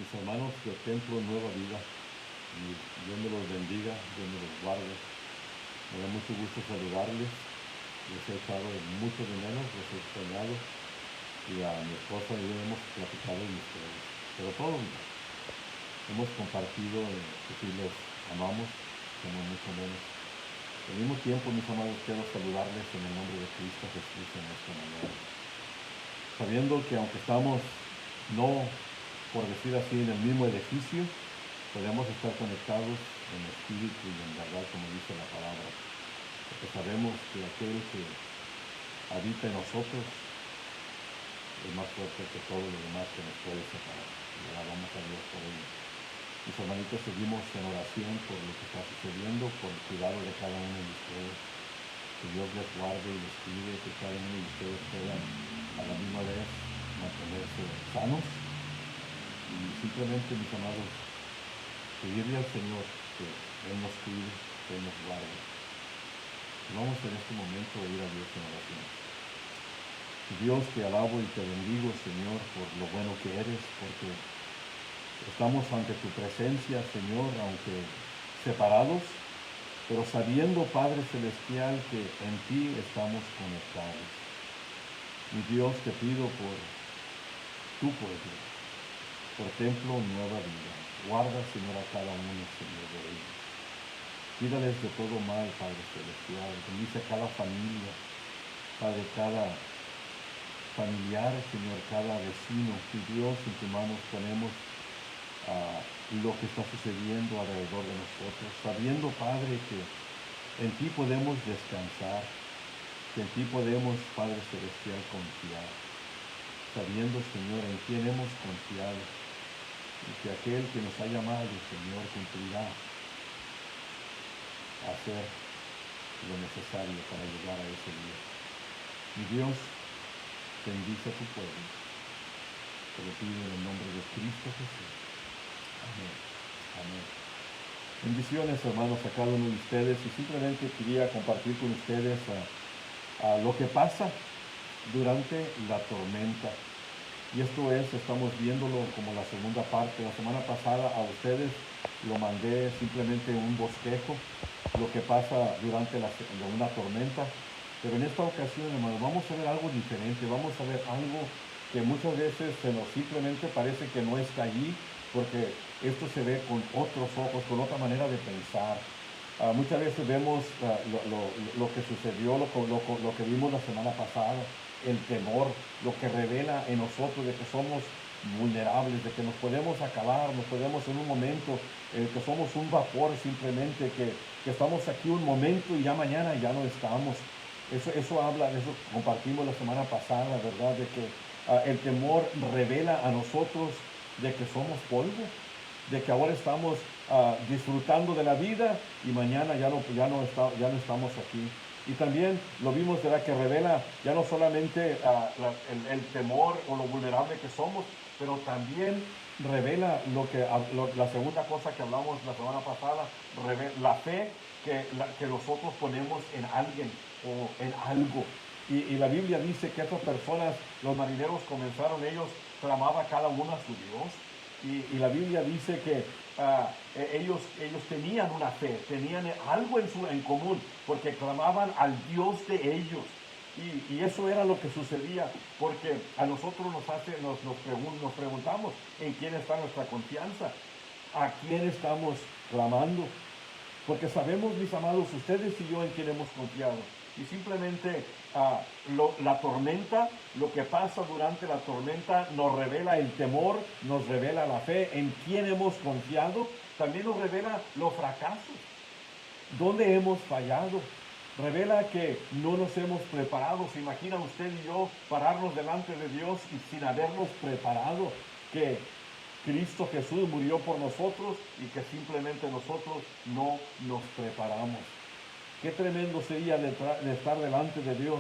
mis hermanos del Templo Nueva Vida, y Dios me los bendiga, Dios me los guarde. Me da mucho gusto saludarles. Les he echado mucho de menos, los he extrañado, y a mi esposa y yo hemos platicado de ustedes. Pero todos hemos compartido que si les amamos, somos mucho menos. Al mismo tiempo, mis amados, quiero saludarles en el nombre de Cristo Jesús en esta mañana. Sabiendo que aunque estamos, no por decir así, en el mismo edificio, podemos estar conectados en espíritu y en verdad, como dice la palabra. Porque sabemos que aquel que habita en nosotros es más fuerte que todo lo demás que nos puede separar. Y alabamos a Dios por ello. Mis hermanitos, seguimos en oración por lo que está sucediendo, por el cuidado de cada uno de ustedes. Que Dios les guarde y les cuide, que cada uno de ustedes puedan a la misma vez mantenerse sanos. Y simplemente, mis amados, pedirle al Señor que Él nos cuide, que Él nos guarde. Y vamos en este momento a ir a Dios en oración. Dios, te alabo y te bendigo, Señor, por lo bueno que eres, porque estamos ante tu presencia, Señor, aunque separados, pero sabiendo, Padre Celestial, que en ti estamos conectados. Mi Dios, te pido por tu pueblo, por Templo Nueva Vida. Guarda, Señor, a cada uno, Señor, de ellos. Cuídales de todo mal, Padre Celestial. Bendice a cada familia, Padre, cada familiar, Señor, cada vecino. Y Dios, en tus manos ponemos lo que está sucediendo alrededor de nosotros, sabiendo, Padre, que en ti podemos descansar, que en ti podemos, Padre Celestial, confiar, sabiendo, Señor, en quién hemos confiado, y que aquel que nos ha llamado, Señor, cumplirá a hacer lo necesario para llegar a ese día. Mi Dios, bendice a tu pueblo. Te lo pido en el nombre de Cristo Jesús. Amén. Amén. Bendiciones, hermanos, a cada uno de ustedes, y simplemente quería compartir con ustedes a lo que pasa durante la tormenta. Y esto estamos viéndolo como la segunda parte. La semana pasada a ustedes lo mandé simplemente un bosquejo, lo que pasa durante una tormenta. Pero en esta ocasión, hermanos, vamos a ver algo diferente, vamos a ver algo que muchas veces simplemente parece que no está allí, porque esto se ve con otros ojos, con otra manera de pensar. Muchas veces vemos lo que sucedió, lo que vimos la semana pasada, el temor, lo que revela en nosotros de que somos vulnerables, de que nos podemos acabar, nos podemos en un momento, que somos un vapor simplemente, que estamos aquí un momento y ya mañana ya no estamos. Eso habla, eso compartimos la semana pasada, ¿verdad? De que el temor revela a nosotros de que somos polvo, de que ahora estamos disfrutando de la vida y mañana ya no estamos aquí. Y también lo vimos, ¿verdad? Que revela ya no solamente el temor o lo vulnerable que somos, pero también revela la segunda cosa que hablamos la semana pasada, la fe que nosotros ponemos en alguien o en algo. Y la Biblia dice que estas personas, los marineros comenzaron, ellos clamaban cada uno a su Dios. Y la Biblia dice que ellos tenían una fe, tenían algo en común, porque clamaban al Dios de ellos. Y eso era lo que sucedía, porque a nosotros nos preguntamos en quién está nuestra confianza, a quién estamos clamando. Porque sabemos, mis amados, ustedes y yo en quién hemos confiado. Y simplemente la tormenta, lo que pasa durante la tormenta nos revela el temor, nos revela la fe, en quién hemos confiado, también nos revela los fracasos, dónde hemos fallado. Revela que no nos hemos preparado. ¿Se imagina usted y yo pararnos delante de Dios y sin habernos preparado? Que Cristo Jesús murió por nosotros y que simplemente nosotros no nos preparamos. Qué tremendo sería de estar delante de Dios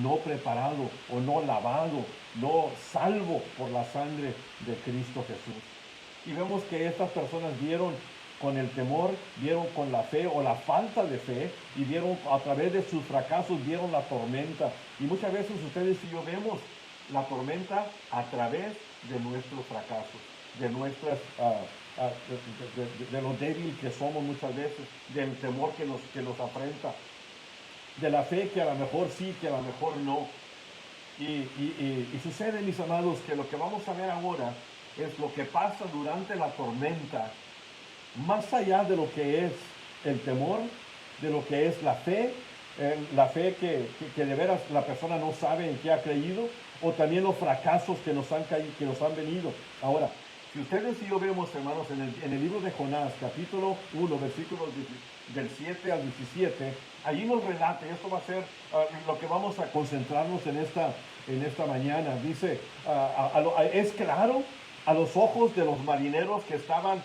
no preparado o no lavado, no salvo por la sangre de Cristo Jesús. Y vemos que estas personas vieron con el temor, vieron con la fe o la falta de fe, y vieron a través de sus fracasos, vieron la tormenta. Y muchas veces ustedes y yo vemos la tormenta a través de nuestros fracasos. de nuestras, de lo débil que somos muchas veces, del temor que nos afrenta, de la fe que a lo mejor sí, que a lo mejor no. Y sucede, mis amados, que lo que vamos a ver ahora es lo que pasa durante la tormenta, más allá de lo que es el temor, de lo que es la fe que de veras la persona no sabe en qué ha creído, o también los fracasos que nos han caído, que nos han venido. Ahora, si ustedes y yo vemos, hermanos, en el libro de Jonás, capítulo 1, versículos del 7 al 17, allí nos relata, y esto va a ser lo que vamos a concentrarnos en esta mañana. Dice, es claro a los ojos de los marineros que estaban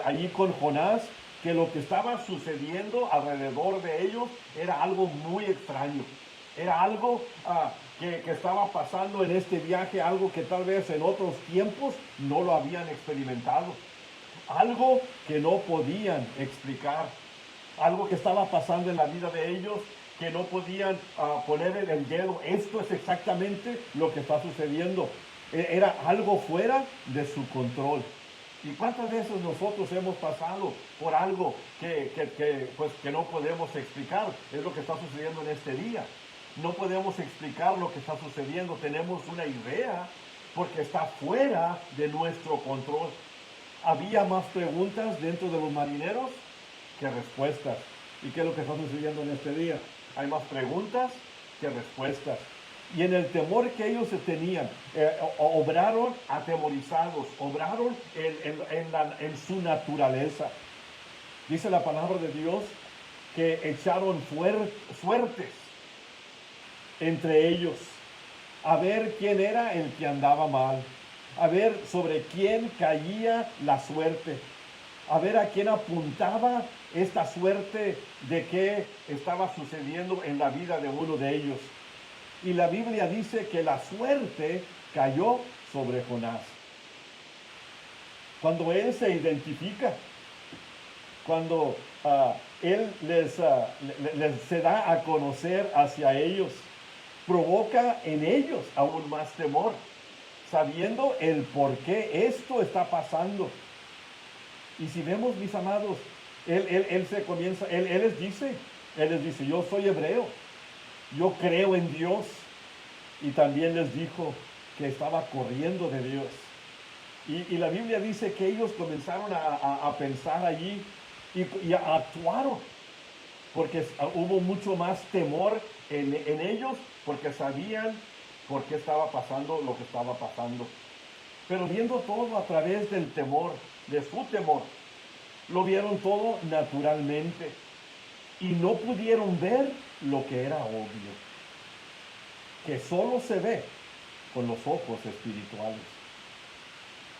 allí con Jonás, que lo que estaba sucediendo alrededor de ellos era algo muy extraño. Era algo que estaba pasando en este viaje, algo que tal vez en otros tiempos no lo habían experimentado. Algo que no podían explicar. Algo que estaba pasando en la vida de ellos que no podían poner en el dedo. Esto es exactamente lo que está sucediendo. Era algo fuera de su control. ¿Y cuántas veces nosotros hemos pasado por algo que no podemos explicar? Es lo que está sucediendo en este día. No podemos explicar lo que está sucediendo. Tenemos una idea porque está fuera de nuestro control. Había más preguntas dentro de los marineros que respuestas. ¿Y qué es lo que está sucediendo en este día? Hay más preguntas que respuestas. Y en el temor que ellos tenían, obraron atemorizados, obraron en su naturaleza. Dice la palabra de Dios que echaron suertes entre ellos, a ver quién era el que andaba mal, a ver sobre quién caía la suerte, a ver a quién apuntaba esta suerte de qué estaba sucediendo en la vida de uno de ellos. Y la Biblia dice que la suerte cayó sobre Jonás. Cuando él se identifica, cuando él les se da a conocer hacia ellos, provoca en ellos aún más temor, sabiendo el por qué esto está pasando. Y si vemos, mis amados, él les dice, yo soy hebreo, yo creo en Dios. Y también les dijo que estaba corriendo de Dios. Y la Biblia dice que ellos comenzaron a pensar allí y actuaron, porque hubo mucho más temor en ellos, porque sabían por qué estaba pasando lo que estaba pasando. Pero viendo todo a través del temor, de su temor, lo vieron todo naturalmente y no pudieron ver lo que era obvio, que solo se ve con los ojos espirituales.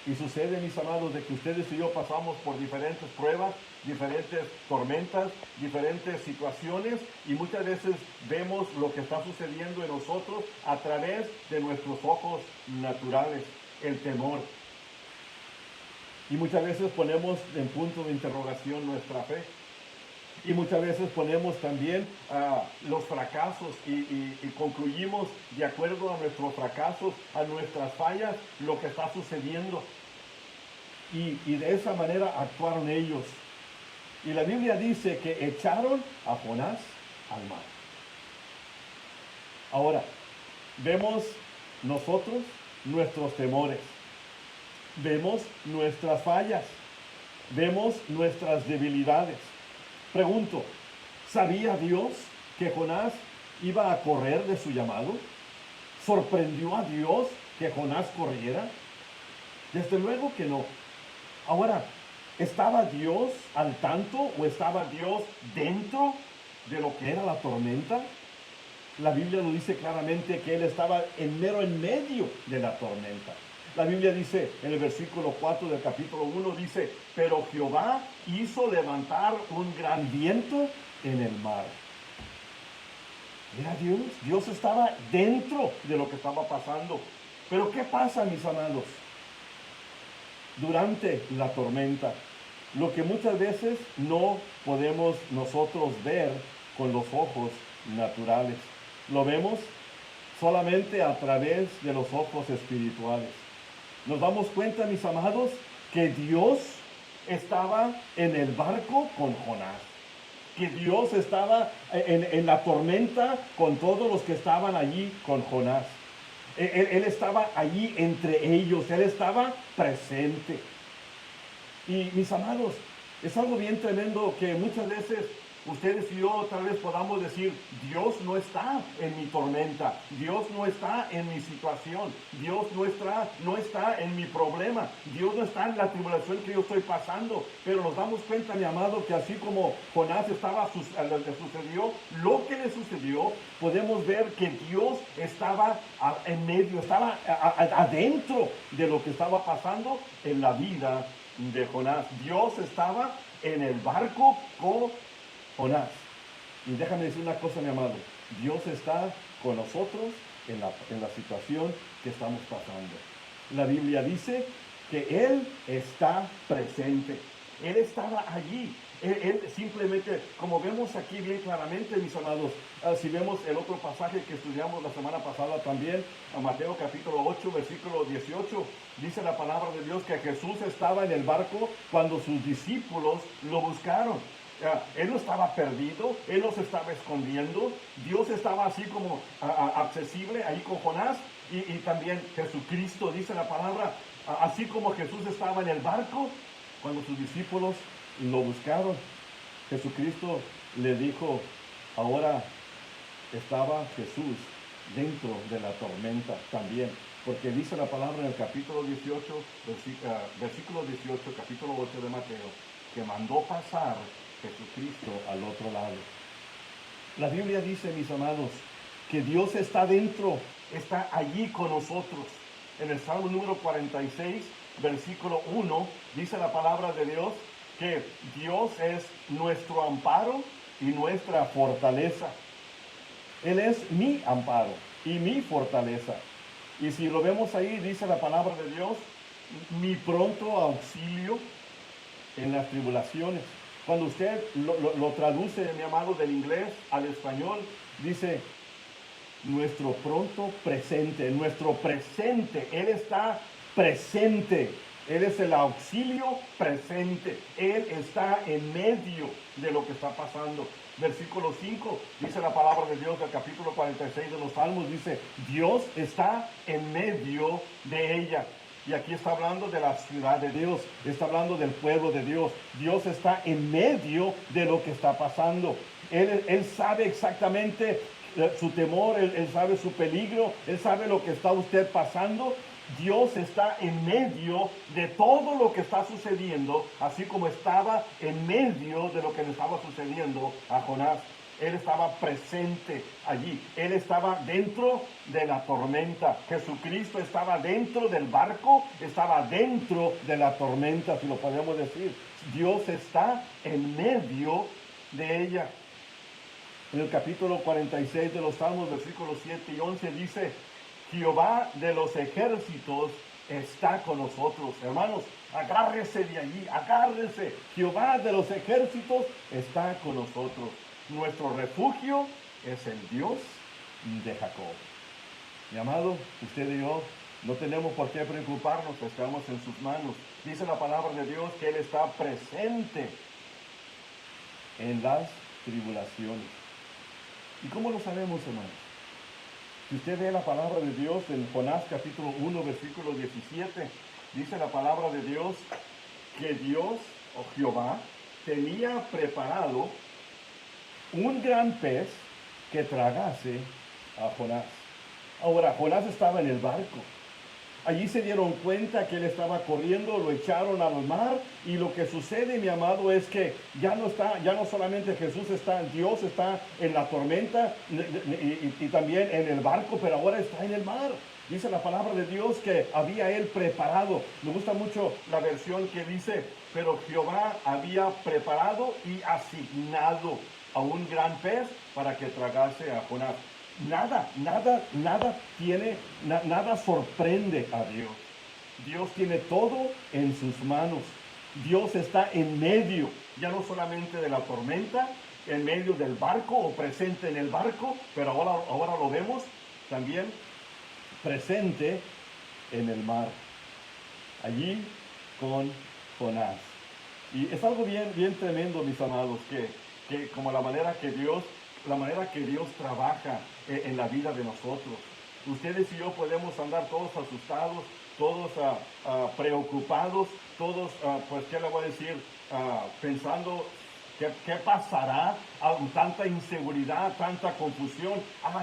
Y sucede, mis amados, de que ustedes y yo pasamos por diferentes pruebas, diferentes tormentas, diferentes situaciones, y muchas veces vemos lo que está sucediendo en nosotros a través de nuestros ojos naturales, el temor. Y muchas veces ponemos en punto de interrogación nuestra fe. Y muchas veces ponemos también los fracasos y concluimos de acuerdo a nuestros fracasos, a nuestras fallas, lo que está sucediendo. Y de esa manera actuaron ellos. Y la Biblia dice que echaron a Jonás al mar. Ahora, vemos nosotros nuestros temores. Vemos nuestras fallas. Vemos nuestras debilidades. Pregunto, ¿sabía Dios que Jonás iba a correr de su llamado? ¿Sorprendió a Dios que Jonás corriera? Desde luego que no. Ahora, ¿estaba Dios al tanto o estaba Dios dentro de lo que era la tormenta? La Biblia lo dice claramente que él estaba en medio de la tormenta. La Biblia dice en el versículo 4 del capítulo 1, dice, pero Jehová hizo levantar un gran viento en el mar. Era Dios. Dios estaba dentro de lo que estaba pasando. Pero ¿qué pasa, mis amados? Durante la tormenta, lo que muchas veces no podemos nosotros ver con los ojos naturales. Lo vemos solamente a través de los ojos espirituales. Nos damos cuenta, mis amados, que Dios estaba en el barco con Jonás, que Dios estaba en la tormenta con todos los que estaban allí con Jonás. Él estaba allí entre ellos, Él estaba presente. Y mis amados, es algo bien tremendo que muchas veces ustedes y yo tal vez podamos decir, Dios no está en mi tormenta, Dios no está en mi situación, Dios no está en mi problema, Dios no está en la tribulación que yo estoy pasando. Pero nos damos cuenta, mi amado, que así como Jonás le sucedió lo que le sucedió, podemos ver que Dios estaba en medio, estaba adentro de lo que estaba pasando en la vida de Jonás. Dios estaba en el barco con Jonás. Y déjame decir una cosa, mi amado. Dios está con nosotros en la situación que estamos pasando. La Biblia dice que Él está presente. Él estaba allí. Él simplemente, como vemos aquí bien claramente, mis amados, si vemos el otro pasaje que estudiamos la semana pasada también, a Mateo capítulo 8, versículo 18, dice la palabra de Dios que Jesús estaba en el barco cuando sus discípulos lo buscaron. Él no estaba perdido, Él no se estaba escondiendo. Dios estaba así como accesible ahí con Jonás, y también Jesucristo, dice la palabra, así como Jesús estaba en el barco cuando sus discípulos lo buscaron. Jesucristo le dijo, ahora estaba Jesús dentro de la tormenta también, porque dice la palabra en el capítulo 18, versículo 18, capítulo 8 de Mateo, que mandó pasar Jesucristo al otro lado. La Biblia dice, mis amados, que Dios está dentro, está allí con nosotros. En el Salmo número 46, versículo 1, dice la palabra de Dios que Dios es nuestro amparo y nuestra fortaleza. Él es mi amparo y mi fortaleza. Y si lo vemos ahí, dice la palabra de Dios, mi pronto auxilio en las tribulaciones. Cuando usted lo traduce, mi amado, del inglés al español, dice nuestro pronto presente, nuestro presente. Él está presente. Él es el auxilio presente. Él está en medio de lo que está pasando. Versículo 5, dice la palabra de Dios del capítulo 46 de los Salmos, dice, Dios está en medio de ella. Y aquí está hablando de la ciudad de Dios, está hablando del pueblo de Dios. Dios está en medio de lo que está pasando. Él sabe exactamente su temor, él sabe su peligro, Él sabe lo que está usted pasando. Dios está en medio de todo lo que está sucediendo, así como estaba en medio de lo que le estaba sucediendo a Jonás. Él estaba presente allí. Él estaba dentro de la tormenta. Jesucristo estaba dentro del barco, estaba dentro de la tormenta, si lo podemos decir. Dios está en medio de ella. En el capítulo 46 de los Salmos, versículos 7 y 11, dice, Jehová de los ejércitos está con nosotros. Hermanos, agárrese de allí, agárrese. Jehová de los ejércitos está con nosotros. Nuestro refugio es el Dios de Jacob. Mi amado, usted y yo no tenemos por qué preocuparnos, estamos en sus manos. Dice la palabra de Dios que Él está presente en las tribulaciones. ¿Y cómo lo sabemos, hermanos? Si usted ve la palabra de Dios en Jonás capítulo 1, versículo 17, dice la palabra de Dios que Dios, o Jehová, tenía preparado un gran pez que tragase a Jonás. Ahora, Jonás estaba en el barco. Allí se dieron cuenta que él estaba corriendo, lo echaron al mar, y lo que sucede, mi amado, es que ya no solamente Jesús está, Dios está en la tormenta y también en el barco, pero ahora está en el mar. Dice la palabra de Dios que había él preparado. Me gusta mucho la versión que dice, pero Jehová había preparado y asignado a un gran pez para que tragase a Jonás. Nada sorprende a Dios. Dios tiene todo en sus manos. Dios está en medio, ya no solamente de la tormenta, en medio del barco o presente en el barco, pero ahora lo vemos también presente en el mar. allí con Jonás. Y es algo bien, bien tremendo, mis amados, que como la manera que Dios trabaja en la vida de nosotros. Ustedes y yo podemos andar todos asustados, todos preocupados, todos, pues, ¿qué le voy a decir? Pensando, ¿qué pasará? Tanta inseguridad, tanta confusión.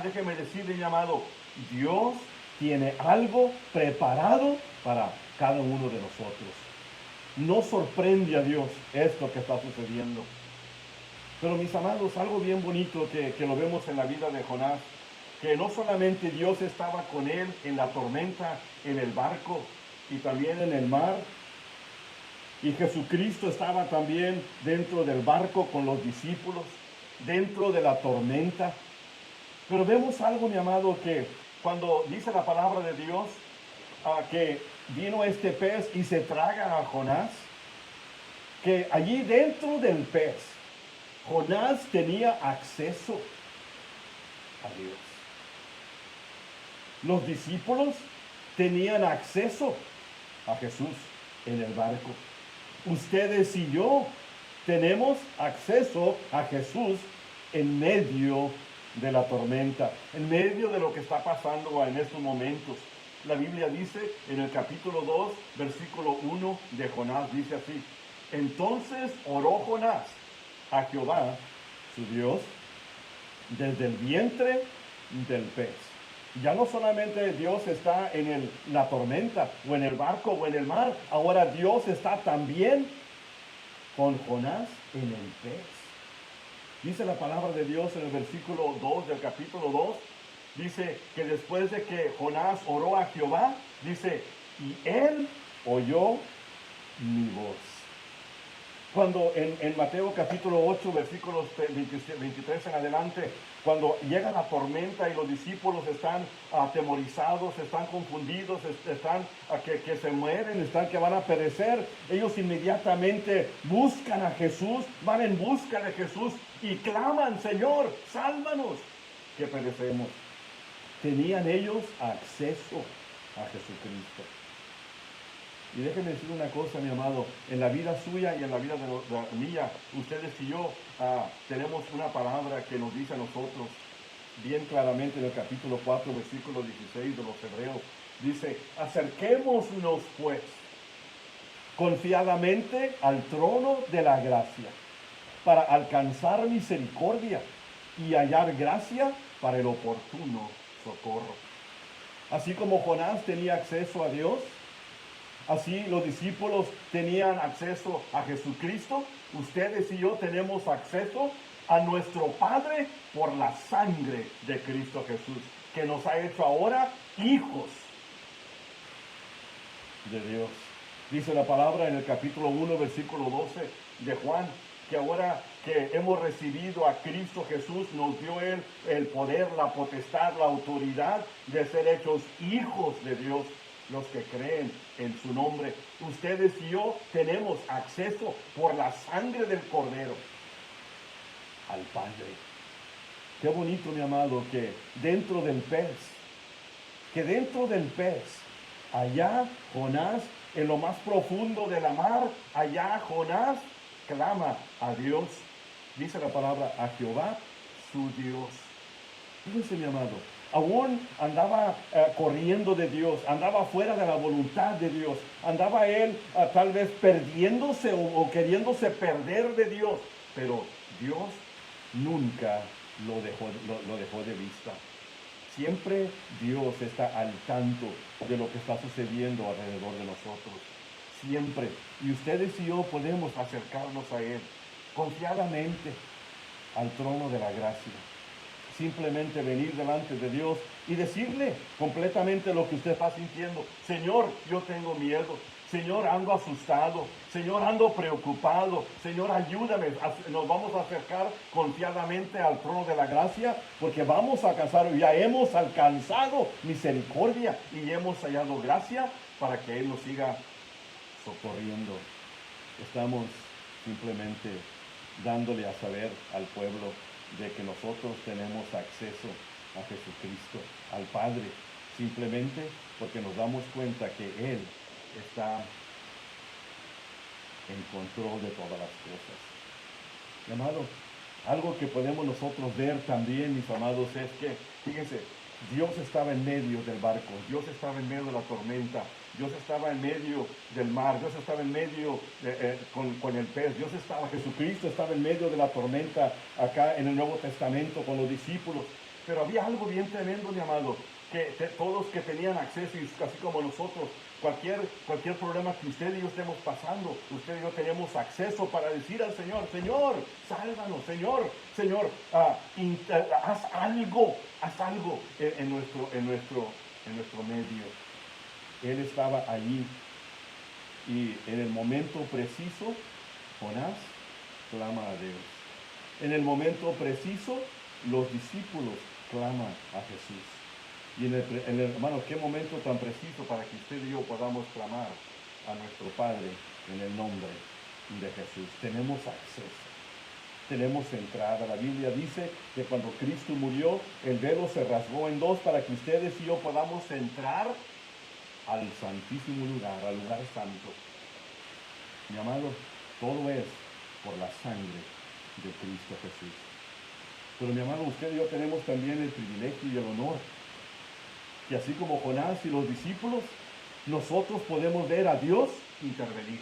Déjeme decirle, mi amado, Dios tiene algo preparado para cada uno de nosotros. No sorprende a Dios esto que está sucediendo. Pero mis amados, algo bien bonito que lo vemos en la vida de Jonás, que no solamente Dios estaba con él en la tormenta, en el barco y también en el mar, y Jesucristo estaba también dentro del barco con los discípulos, dentro de la tormenta. Pero vemos algo, mi amado, que cuando dice la palabra de Dios, que vino este pez y se traga a Jonás, que allí dentro del pez, Jonás tenía acceso a Dios. Los discípulos tenían acceso a Jesús en el barco. Ustedes y yo tenemos acceso a Jesús en medio de la tormenta, en medio de lo que está pasando en estos momentos. La Biblia dice en el capítulo 2, versículo 1 de Jonás, dice así: entonces oró Jonás a Jehová, su Dios, desde el vientre del pez. Ya no solamente Dios está en la tormenta, o en el barco, o en el mar, ahora Dios está también con Jonás en el pez. Dice la palabra de Dios en el versículo 2 del capítulo 2, dice que después de que Jonás oró a Jehová, dice, y él oyó mi voz. Cuando en Mateo capítulo 8, versículos 23 en adelante, cuando llega la tormenta y los discípulos están atemorizados, están confundidos, están que se mueren, están que van a perecer, ellos inmediatamente buscan a Jesús, van en busca de Jesús y claman: Señor, sálvanos, que perecemos. Tenían ellos acceso a Jesucristo. Y déjenme decir una cosa, mi amado, en la vida suya y en la vida de la mía, ustedes y yo tenemos una palabra que nos dice a nosotros, bien claramente en el capítulo 4, versículo 16 de los Hebreos, dice: acerquémonos pues confiadamente al trono de la gracia, para alcanzar misericordia y hallar gracia para el oportuno socorro. Así como Jonás tenía acceso a Dios, así los discípulos tenían acceso a Jesucristo. Ustedes y yo tenemos acceso a nuestro Padre por la sangre de Cristo Jesús, que nos ha hecho ahora hijos de Dios. Dice la palabra en el capítulo 1, versículo 12 de Juan, que ahora que hemos recibido a Cristo Jesús, nos dio Él el poder, la potestad, la autoridad de ser hechos hijos de Dios, los que creen en su nombre. Ustedes y yo tenemos acceso por la sangre del Cordero al Padre. Qué bonito, mi amado, que dentro del pez, allá Jonás, en lo más profundo de la mar, allá Jonás clama a Dios. Dice la palabra: a Jehová, su Dios. Fíjense, mi amado, aún andaba corriendo de Dios, andaba fuera de la voluntad de Dios, andaba él tal vez perdiéndose o queriéndose perder de Dios, pero Dios nunca lo dejó de vista. Siempre Dios está al tanto de lo que está sucediendo alrededor de nosotros. Siempre. Y ustedes y yo podemos acercarnos a Él confiadamente al trono de la gracia. Simplemente venir delante de Dios y decirle completamente lo que usted está sintiendo. Señor, yo tengo miedo. Señor, ando asustado. Señor, ando preocupado. Señor, ayúdame. Nos vamos a acercar confiadamente al trono de la gracia, porque vamos a alcanzar, ya hemos alcanzado misericordia y hemos hallado gracia para que Él nos siga socorriendo. Estamos simplemente dándole a saber al pueblo de que nosotros tenemos acceso a Jesucristo, al Padre, simplemente porque nos damos cuenta que Él está en control de todas las cosas. Mi amado, algo que podemos nosotros ver también, mis amados, es que, fíjense, Dios estaba en medio del barco, Dios estaba en medio de la tormenta, Dios estaba en medio del mar, Dios estaba en medio con el pez, Jesucristo estaba en medio de la tormenta acá en el Nuevo Testamento con los discípulos. Pero había algo bien tremendo, mi amado, que todos que tenían acceso, y así como nosotros, cualquier problema que usted y yo estemos pasando, usted y yo tenemos acceso para decir al Señor, Señor, sálvanos, Señor, haz algo en nuestro medio. Él estaba allí y en el momento preciso, Jonás clama a Dios. En el momento preciso, los discípulos claman a Jesús. Y hermano, qué momento tan preciso para que usted y yo podamos clamar a nuestro Padre en el nombre de Jesús. Tenemos acceso, tenemos entrada. La Biblia dice que cuando Cristo murió, el velo se rasgó en dos para que ustedes y yo podamos entrar al santísimo lugar, al lugar santo. Mi amado, todo es por la sangre de Cristo Jesús. Pero mi amado, usted y yo tenemos también el privilegio y el honor que así como Jonás y los discípulos, nosotros podemos ver a Dios intervenir.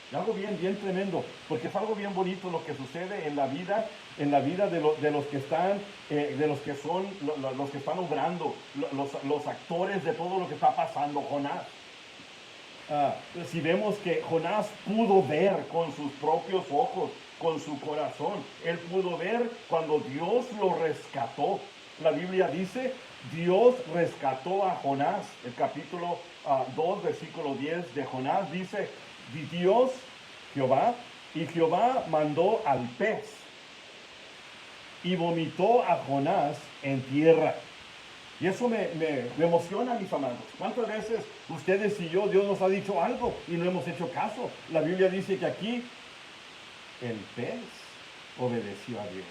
Es algo bien tremendo, porque es algo bien bonito lo que sucede en la vida de los que están, los que están obrando, los actores de todo lo que está pasando. Jonás. Si vemos que Jonás pudo ver con sus propios ojos, con su corazón, él pudo ver cuando Dios lo rescató. La Biblia dice, Dios rescató a Jonás. El capítulo 2, versículo 10 de Jonás dice, Dios, Jehová mandó al pez y vomitó a Jonás en tierra. Y eso me emociona, mis amados. ¿Cuántas veces ustedes y yo, Dios nos ha dicho algo y no hemos hecho caso? La Biblia dice que aquí el pez obedeció a Dios.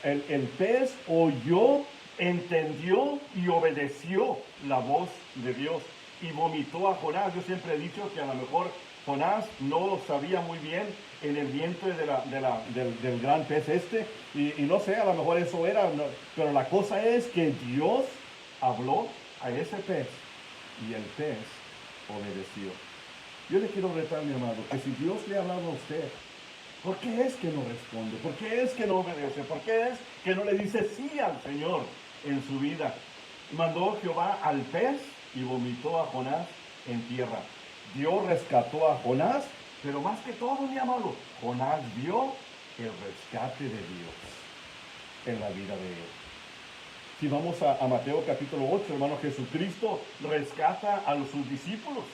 El pez oyó, entendió y obedeció la voz de Dios y vomitó a Jonás. Yo siempre he dicho que a lo mejor Jonás no sabía muy bien en el vientre del gran pez y no sé, a lo mejor eso era, no, pero la cosa es que Dios habló a ese pez y el pez obedeció. Yo le quiero retar, mi amado, que si Dios le ha hablado a usted, ¿por qué es que no responde? ¿Por qué es que no obedece? ¿Por qué es que no le dice sí al Señor en su vida? Mandó Jehová al pez y vomitó a Jonás en tierra. Dios rescató a Jonás, pero más que todo, mi amado, Jonás vio el rescate de Dios en la vida de él. Si vamos a Mateo capítulo 8, hermano, Jesucristo rescata a sus discípulos.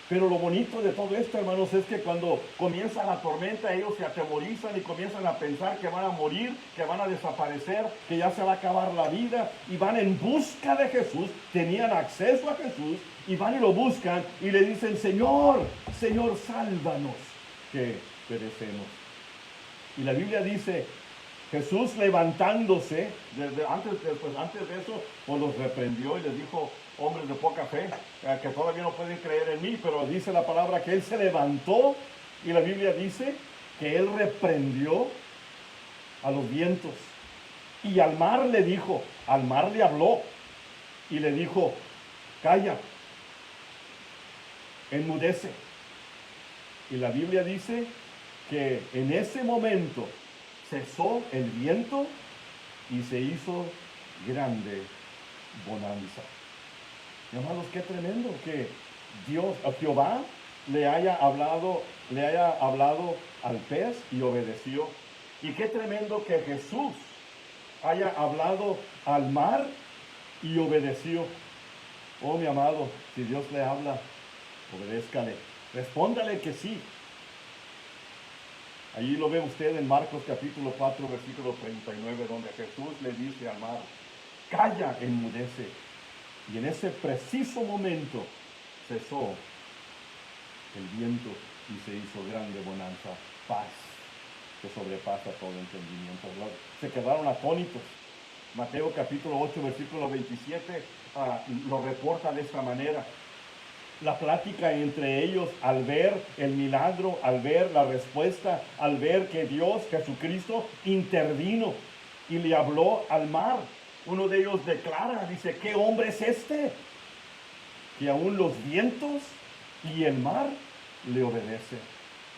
Pero lo bonito de todo esto, hermanos, es que cuando comienza la tormenta, ellos se atemorizan y comienzan a pensar que van a morir, que van a desaparecer, que ya se va a acabar la vida, y van en busca de Jesús, tenían acceso a Jesús, y van y lo buscan, y le dicen, Señor, sálvanos, que perecemos. Y la Biblia dice, Jesús levantándose, antes de eso, pues los reprendió y les dijo, hombres de poca fe, que todavía no pueden creer en mí, pero dice la palabra que él se levantó y la Biblia dice que él reprendió a los vientos y al mar le dijo, al mar le habló y le dijo, calla, enmudece. Y la Biblia dice que en ese momento cesó el viento y se hizo grande bonanza. Hermanos, qué tremendo que Dios, a Jehová, le haya hablado al pez y obedeció. Y qué tremendo que Jesús haya hablado al mar y obedeció. Oh, mi amado, si Dios le habla, obedézcale. Respóndale que sí. Allí lo ve usted en Marcos capítulo 4, versículo 39, donde Jesús le dice al mar, calla, enmudece. Y en ese preciso momento cesó el viento y se hizo grande bonanza, paz que sobrepasa todo entendimiento. Se quedaron atónitos. Mateo capítulo 8, versículo 27, lo reporta de esta manera. La plática entre ellos al ver el milagro, al ver la respuesta, al ver que Dios, Jesucristo, intervino y le habló al mar. Uno de ellos declara, dice, ¿qué hombre es este? Que aún los vientos y el mar le obedecen.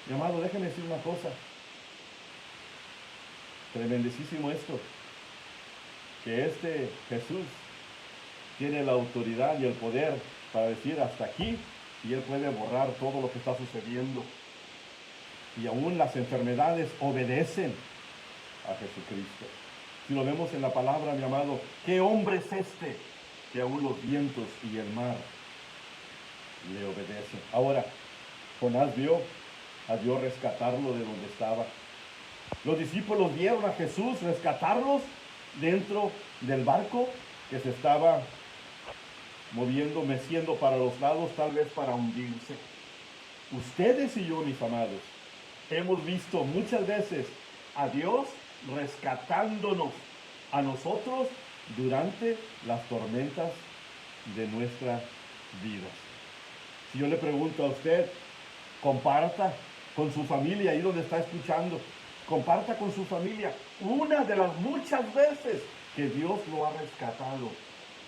Mi amado, déjeme decir una cosa. Tremendísimo esto. Que este Jesús tiene la autoridad y el poder para decir hasta aquí, y Él puede borrar todo lo que está sucediendo. Y aún las enfermedades obedecen a Jesucristo. Si lo vemos en la palabra, mi amado, ¿qué hombre es este que aún los vientos y el mar le obedecen? Ahora, Jonás vio a Dios rescatarlo de donde estaba. Los discípulos vieron a Jesús rescatarlos dentro del barco que se estaba moviendo, meciendo para los lados, tal vez para hundirse. Ustedes y yo, mis amados, hemos visto muchas veces a Dios rescatándonos a nosotros durante las tormentas de nuestras vidas. Si yo le pregunto a usted, comparta con su familia ahí donde está escuchando, comparta con su familia una de las muchas veces que Dios lo ha rescatado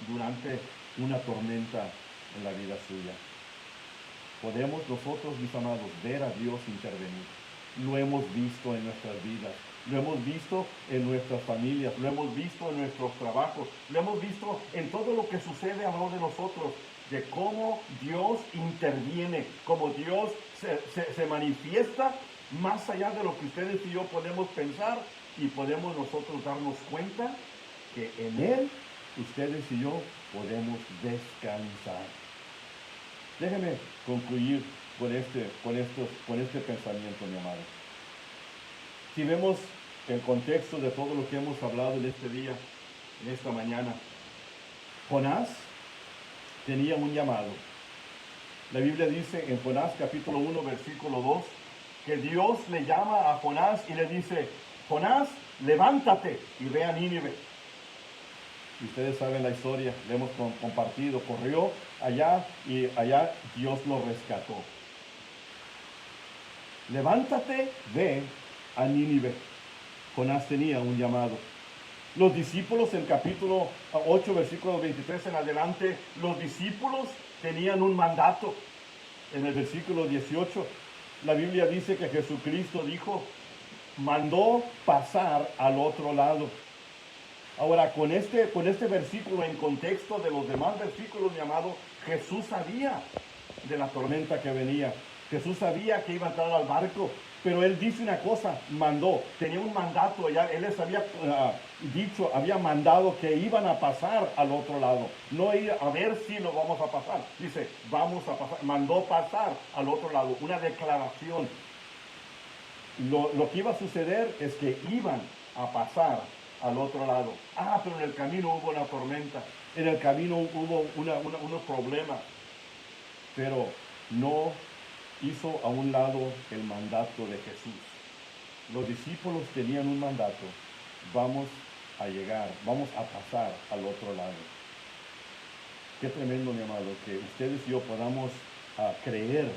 durante una tormenta en la vida suya. Podemos nosotros, mis amados, ver a Dios intervenir. Lo hemos visto en nuestras vidas, lo hemos visto en nuestras familias, lo hemos visto en nuestros trabajos, lo hemos visto en todo lo que sucede alrededor de nosotros, de cómo Dios interviene, cómo Dios se manifiesta más allá de lo que ustedes y yo podemos pensar, y podemos nosotros darnos cuenta que en Él, ustedes y yo, podemos descansar. Déjeme concluir con este pensamiento, mi amado. Si vemos el contexto de todo lo que hemos hablado en este día, en esta mañana, Jonás tenía un llamado. La Biblia dice en Jonás capítulo 1, versículo 2, que Dios le llama a Jonás y le dice, Jonás, levántate y ve a Nínive. Y ustedes saben la historia, la hemos compartido. Corrió allá y allá Dios lo rescató. Levántate, ve a Nínive. Jonás tenía un llamado. Los discípulos en capítulo 8, versículo 23 en adelante, los discípulos tenían un mandato. En el versículo 18, la Biblia dice que Jesucristo mandó pasar al otro lado. Ahora, con este versículo en contexto de los demás versículos, mi amado, Jesús sabía de la tormenta que venía. Jesús sabía que iba a entrar al barco, pero Él dice una cosa, tenía un mandato, ya Él les había había mandado que iban a pasar al otro lado. No ir a ver si lo vamos a pasar. Dice, vamos a pasar, mandó pasar al otro lado, una declaración. Lo que iba a suceder es que iban a pasar al otro lado. Pero en el camino hubo una tormenta, en el camino hubo unos problemas, pero no hizo a un lado el mandato de Jesús. Los discípulos tenían un mandato, vamos a pasar al otro lado. Qué tremendo, mi amado, que ustedes y yo podamos creer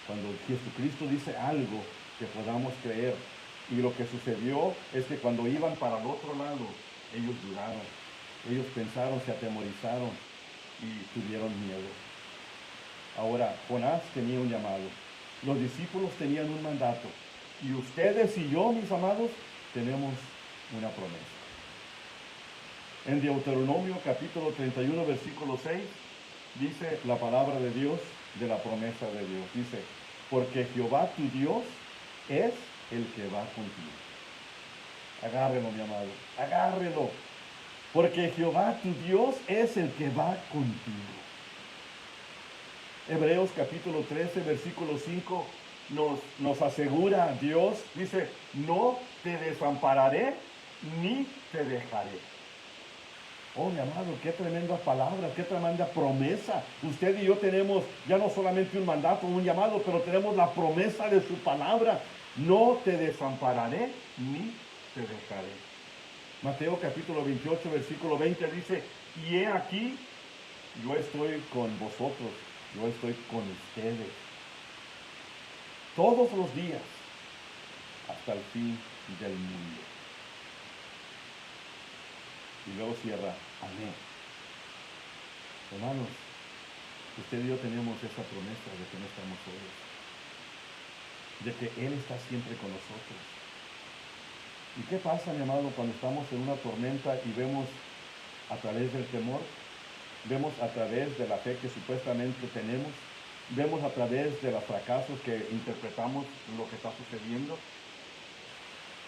cuando Jesucristo dice algo, que podamos creer. Y lo que sucedió es que cuando iban para el otro lado, ellos dudaron, ellos pensaron, se atemorizaron y tuvieron miedo. Ahora, Jonás tenía un llamado, los discípulos tenían un mandato, y ustedes y yo, mis amados, tenemos una promesa. En Deuteronomio capítulo 31, versículo 6, dice la palabra de Dios, de la promesa de Dios. Dice, porque Jehová tu Dios es el que va contigo. Agárrelo, mi amado, agárrelo. Porque Jehová tu Dios es el que va contigo. Hebreos capítulo 13, versículo 5 nos asegura Dios, dice, no te desampararé ni te dejaré. Oh, mi amado, qué tremenda palabra, qué tremenda promesa. Usted y yo tenemos ya no solamente un mandato, un llamado, pero tenemos la promesa de su palabra. No te desampararé ni te dejaré. Mateo capítulo 28, versículo 20 dice, y he aquí, yo estoy con vosotros, yo estoy con ustedes, todos los días, hasta el fin del mundo. Y luego cierra, amén. Hermanos, usted y yo tenemos esa promesa de que no estamos solos, de que Él está siempre con nosotros. ¿Y qué pasa, mi amado, cuando estamos en una tormenta y vemos a través del temor? Vemos a través de la fe que supuestamente tenemos, vemos a través de los fracasos que interpretamos lo que está sucediendo.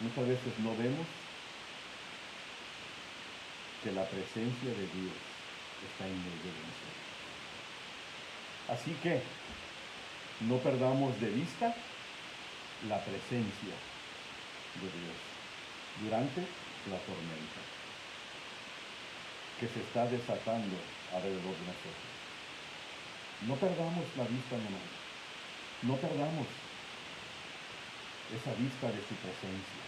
Muchas veces no vemos que la presencia de Dios está en medio de nosotros. Así que no perdamos de vista la presencia de Dios durante la tormenta que se está desatando alrededor de nosotros. No perdamos la vista, mi hermano. No perdamos esa vista de su presencia.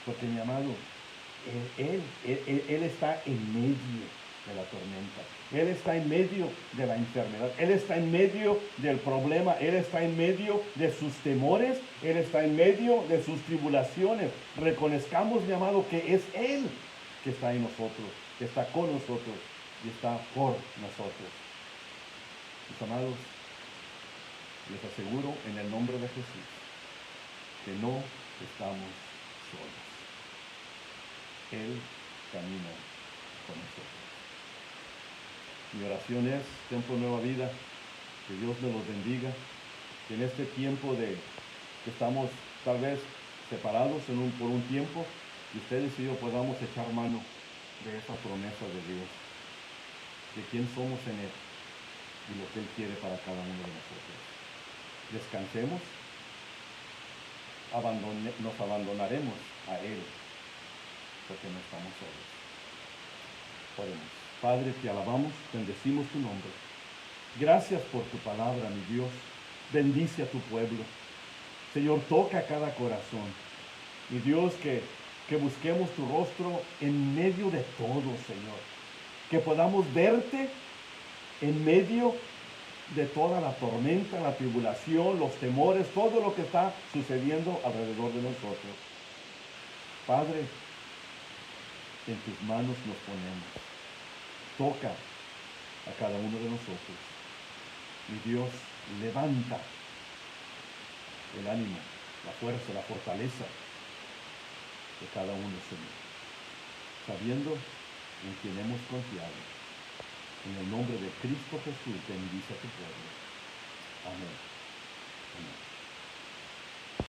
Porque, mi amado, Él está en medio de la tormenta. Él está en medio de la enfermedad. Él está en medio del problema. Él está en medio de sus temores. Él está en medio de sus tribulaciones. Reconozcamos, mi amado, que es Él que está en nosotros, que está con nosotros y está por nosotros. Mis amados, les aseguro en el nombre de Jesús que no estamos solos. Él camina con nosotros. Mi oración es, Templo Nueva Vida, que Dios me los bendiga, que en este tiempo de que estamos tal vez separados por un tiempo, y ustedes y yo podamos echar mano de esa promesa de Dios, de quién somos en Él y lo que Él quiere para cada uno de nosotros. Descansemos, nos abandonaremos a Él, porque no estamos solos. Oremos. Padre, te alabamos, bendecimos tu nombre. Gracias por tu palabra, mi Dios. Bendice a tu pueblo. Señor, toca cada corazón. Mi Dios, que busquemos tu rostro en medio de todo, Señor. Que podamos verte en medio de toda la tormenta, la tribulación, los temores, todo lo que está sucediendo alrededor de nosotros. Padre, en tus manos nos ponemos. Toca a cada uno de nosotros. Mi Dios, levanta el ánimo, la fuerza, la fortaleza de cada uno, Señor, sabiendo en quien hemos confiado. En el nombre de Cristo Jesús, bendice a tu pueblo.